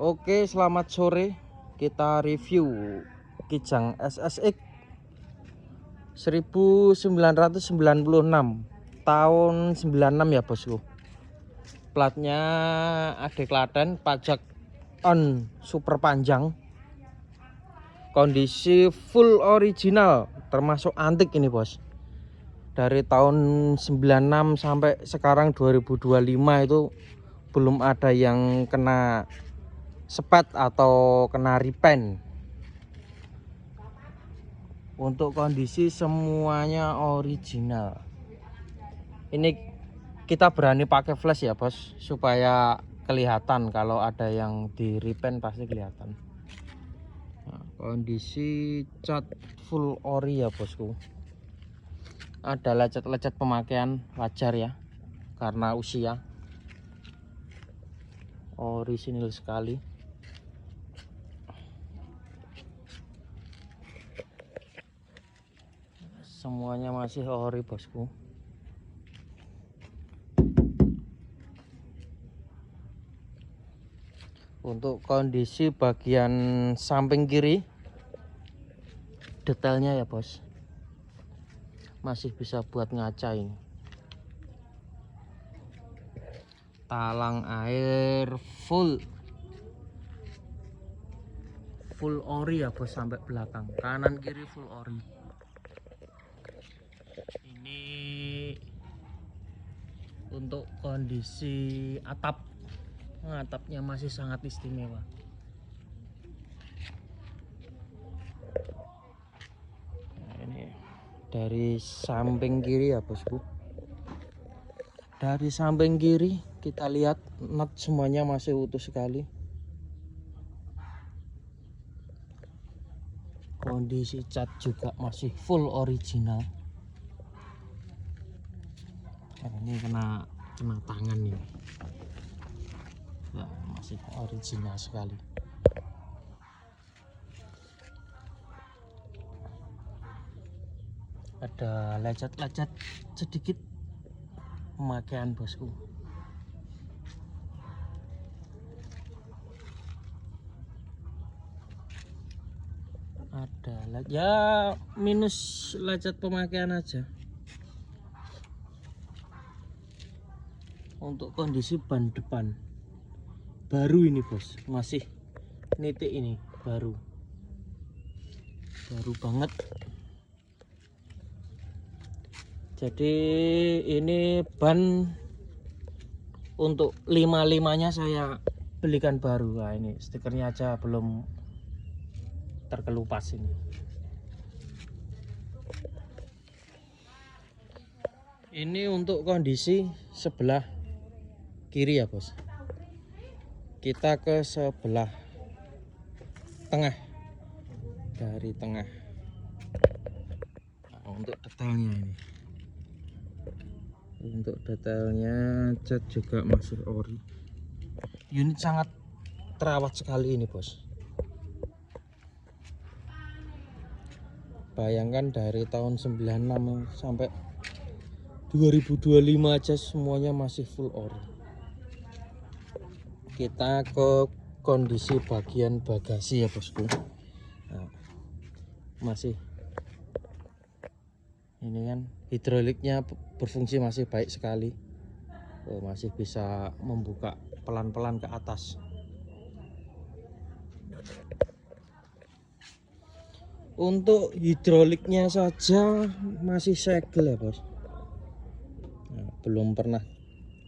Oke, selamat sore. Kita review Kijang SSX 1996 tahun 96 ya bosku. Platnya AD Klaten, pajak on, super panjang. Kondisi full original, termasuk antik ini bos. Dari tahun 96 sampai sekarang 2025 itu belum ada yang kena sepet atau kena repaint. Untuk kondisi semuanya original. Ini kita berani pakai flash ya bos, supaya kelihatan. Kalau ada yang di repaint pasti kelihatan. Nah, kondisi cat full ori ya bosku. Ada lecet-lecet pemakaian, wajar ya, karena usia. Orisinil sekali. Semuanya masih ori bosku. Untuk kondisi bagian samping kiri, detailnya ya bos, masih bisa buat ngaca ini. Talang air full ori ya bos, sampai belakang, kanan kiri full ori. Ini untuk kondisi atapnya masih sangat istimewa. Nah, ini dari samping kiri ya bosku. Dari samping kiri kita lihat nut semuanya masih utuh sekali. Kondisi cat juga masih full original. Nah, ini kena tangan ini. Ya, masih original sekali. Ada lecet-lecet sedikit pemakaian bosku. Ada ya minus lecet pemakaian aja. Untuk kondisi ban depan baru ini bos, masih nitik ini, baru banget. Jadi ini ban untuk 55-nya saya belikan baru. Nah, ini stikernya aja belum terkelupas ini. Ini untuk kondisi sebelah kiri ya bos. Kita ke sebelah tengah, dari tengah. Nah, untuk detailnya ini, untuk detailnya cat juga masih ori. Unit sangat terawat sekali ini bos. Bayangkan dari tahun 96 sampai 2025 aja semuanya masih full ori. Kita ke kondisi bagian bagasi ya bosku. Nah, masih ini kan hidroliknya berfungsi masih baik sekali. Masih bisa membuka pelan-pelan ke atas. Untuk hidroliknya saja masih segel ya bos. Nah, belum pernah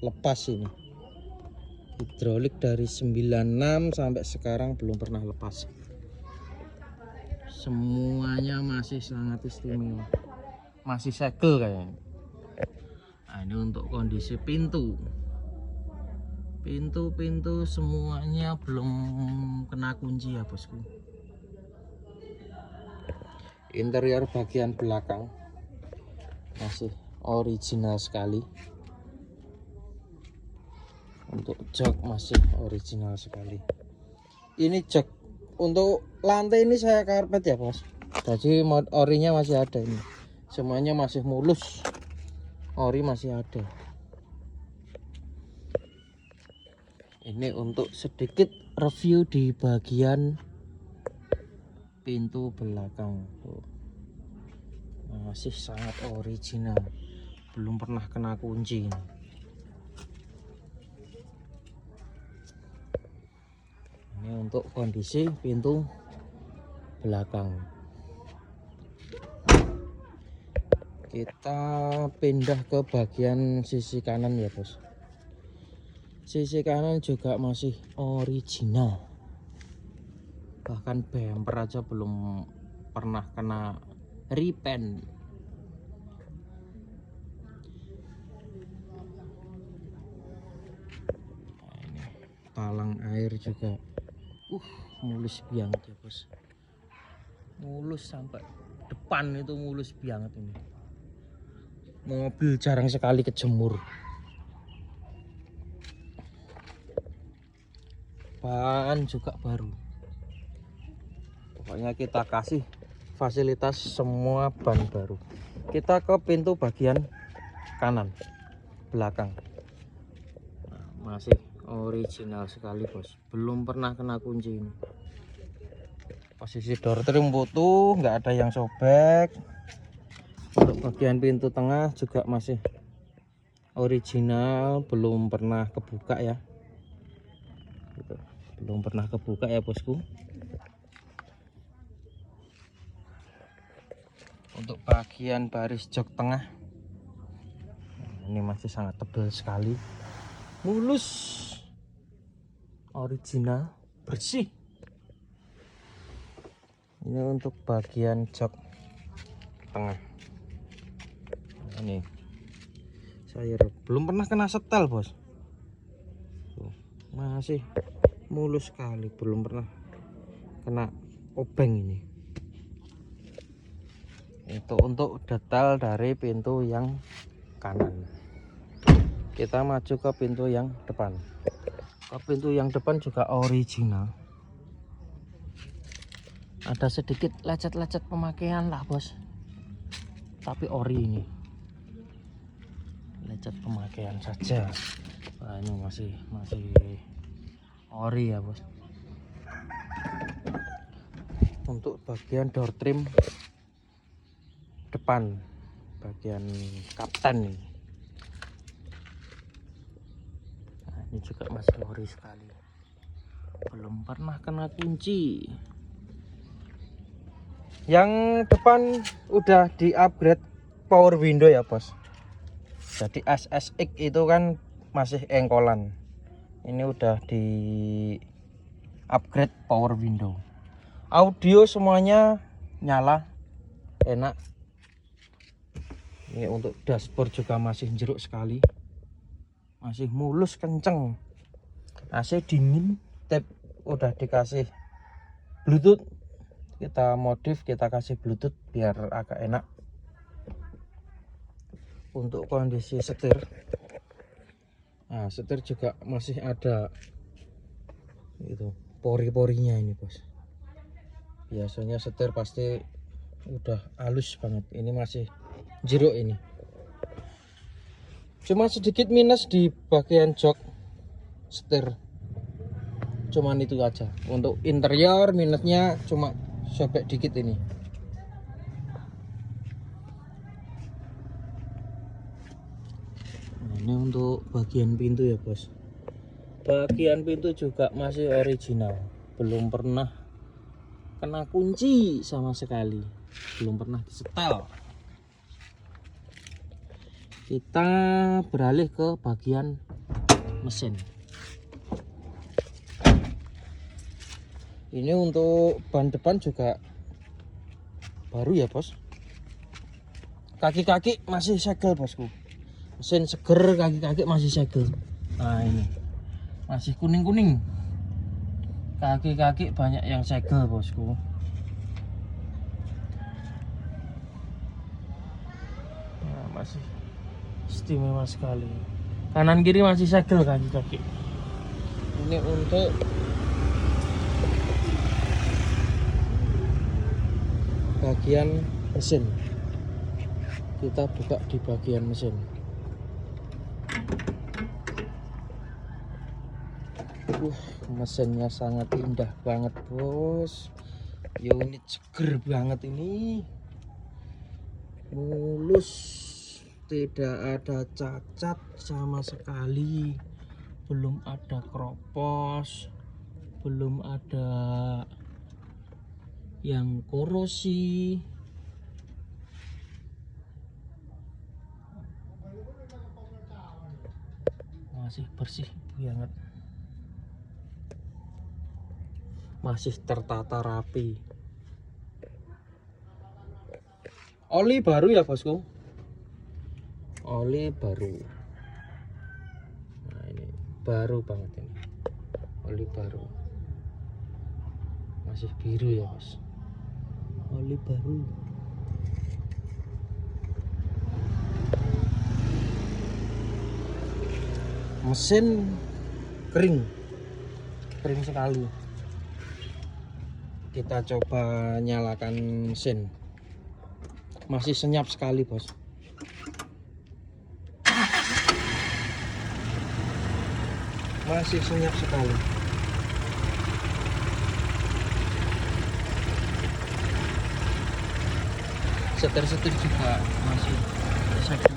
lepas ini. Hidrolik dari 96 sampai sekarang belum pernah lepas. Semuanya masih sangat istimewa. Masih segel kayaknya. Nah, ini untuk kondisi pintu semuanya belum kena kunci ya bosku. Interior bagian belakang masih original sekali. Untuk jok masih original sekali. Ini jok untuk lantai ini saya karpet ya bos. Jadi mod orinya masih ada ini. Semuanya masih mulus. Ori masih ada. Ini untuk sedikit review di bagian pintu belakang. Masih sangat original, belum pernah kena kunci. Ini untuk kondisi pintu belakang. Kita pindah ke bagian sisi kanan ya bos. Sisi kanan juga masih original, bahkan bumper aja belum pernah kena repaint. Nah, ini talang air juga mulus banget ya bos, mulus sampai depan itu mulus banget. Ini mobil jarang sekali kejemur. Ban juga baru. Pokoknya kita kasih fasilitas semua ban baru. Kita ke pintu bagian kanan belakang. Nah, masih original sekali bos, belum pernah kena kunci ini. Posisi door trim utuh, nggak ada yang sobek. Untuk bagian pintu tengah juga masih original, belum pernah kebuka ya. Gitu. Belum pernah kebuka ya bosku. Untuk bagian baris jok tengah, ini masih sangat tebal sekali, mulus, original, bersih. Ini untuk bagian jok tengah. Ini saya belum pernah kena setel bos. Masih mulus sekali, belum pernah kena obeng ini. Itu untuk detail dari pintu yang kanan. Kita maju ke pintu yang depan. Ke pintu yang depan juga original. Ada sedikit lecet-lecet pemakaian lah bos, tapi ori ini. Lecet pemakaian saja. Nah, ini masih ori ya bos. Untuk bagian door trim depan, bagian kapten ini. Nah, ini juga masih ori sekali, belum pernah kena kunci. Yang depan udah di upgrade power window ya bos. Jadi SSX itu kan masih engkolan, ini udah di upgrade power window. Audio semuanya nyala, enak. Ini untuk dashboard juga masih jeruk sekali, masih mulus kenceng. AC dingin, tap udah dikasih Bluetooth. Kita modif, kita kasih Bluetooth biar agak enak. Untuk kondisi setir, nah setir juga masih ada itu pori-porinya ini bos. Biasanya setir pasti udah halus banget, ini masih jeruk ini. Cuma sedikit minus di bagian jok setir, cuman itu aja. Untuk interior minusnya cuma sobek dikit ini. Nah, ini untuk bagian pintu ya bos. Bagian pintu juga masih original, belum pernah kena kunci sama sekali, belum pernah disetel. Kita beralih ke bagian mesin. Ini untuk ban depan juga baru ya bos. Kaki-kaki masih segel bosku, mesin seger, kaki-kaki masih segel. Nah ini masih kuning-kuning, kaki-kaki banyak yang segel bosku. Nah, masih istimewa sekali, kanan kiri masih segel kaki-kaki. Ini untuk bagian mesin. Kita buka di bagian mesin. Mesinnya sangat indah banget bos. Unit seger banget ini, mulus, tidak ada cacat sama sekali, belum ada kropos, belum ada yang korosi. Masih bersih banget, masih tertata rapi. Oli baru ya bosku, oli baru. Nah ini baru banget ini, oli baru, masih biru ya bos, oli baru. Mesin kering sekali. Kita coba nyalakan mesin, masih senyap sekali bos. Masih senyap sekali. Setir juga masih senyap.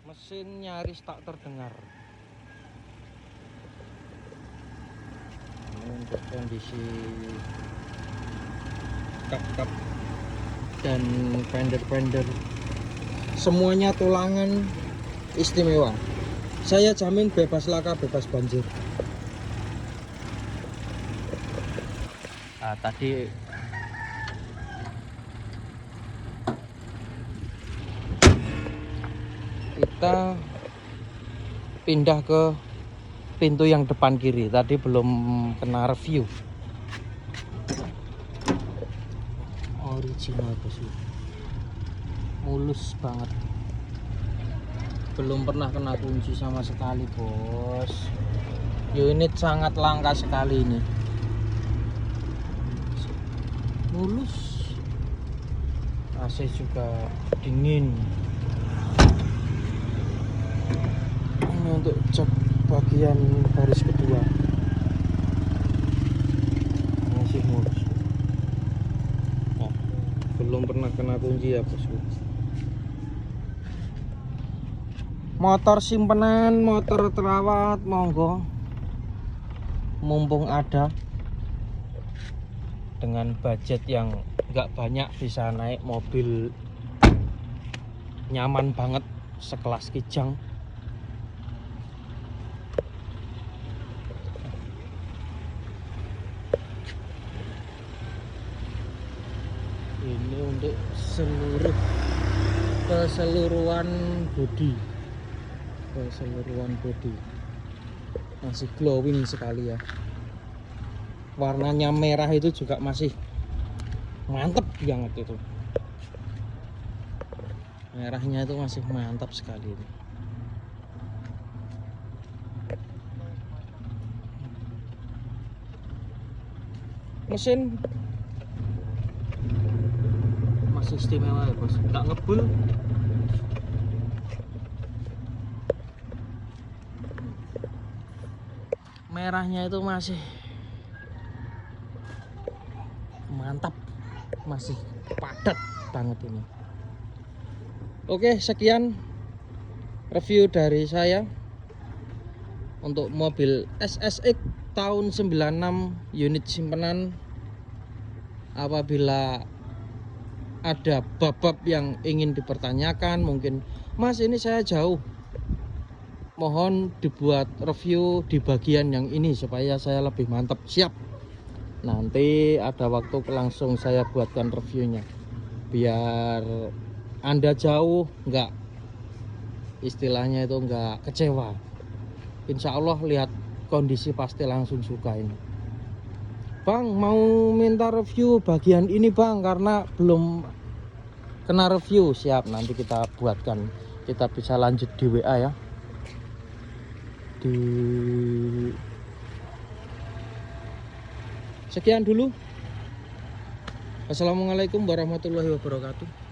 Mesin nyaris tak terdengar. Ini untuk kondisi kap-kap dan fender semuanya tulangan istimewa. Saya jamin bebas laka, bebas banjir. Nah, tadi kita pindah ke pintu yang depan kiri, tadi belum kena review. Original bos, mulus banget, belum pernah kena kunci sama sekali bos. Unit sangat langka sekali ini, mulus. AC juga dingin. Ini untuk cek bagian baris kedua, masih mulus. Oh, belum pernah kena kunci ya bosku. Motor simpenan, motor terawat, monggo, mumpung ada. Dengan budget yang nggak banyak bisa naik mobil nyaman banget sekelas Kijang. Ini untuk keseluruhan bodi masih glowing sekali ya. Warnanya merah itu juga masih mantep banget itu. Merahnya itu masih mantap sekali ini. Mesin masih istimewa ya bos, nggak ngebul. Merahnya itu masih mantap, masih padat banget ini. Oke, sekian review dari saya untuk mobil SSX tahun 96 unit simpenan. Apabila ada bab-bab yang ingin dipertanyakan, mungkin Mas ini saya jauh mohon dibuat review di bagian yang ini supaya saya lebih mantap. Siap, nanti ada waktu langsung saya buatkan reviewnya biar Anda jauh nggak, istilahnya itu nggak kecewa. Insya Allah lihat kondisi pasti langsung suka ini. Bang, mau minta review bagian ini bang, karena belum kena review. Siap, nanti kita buatkan. Kita bisa lanjut di WA ya, sekian dulu. Assalamualaikum warahmatullahi wabarakatuh.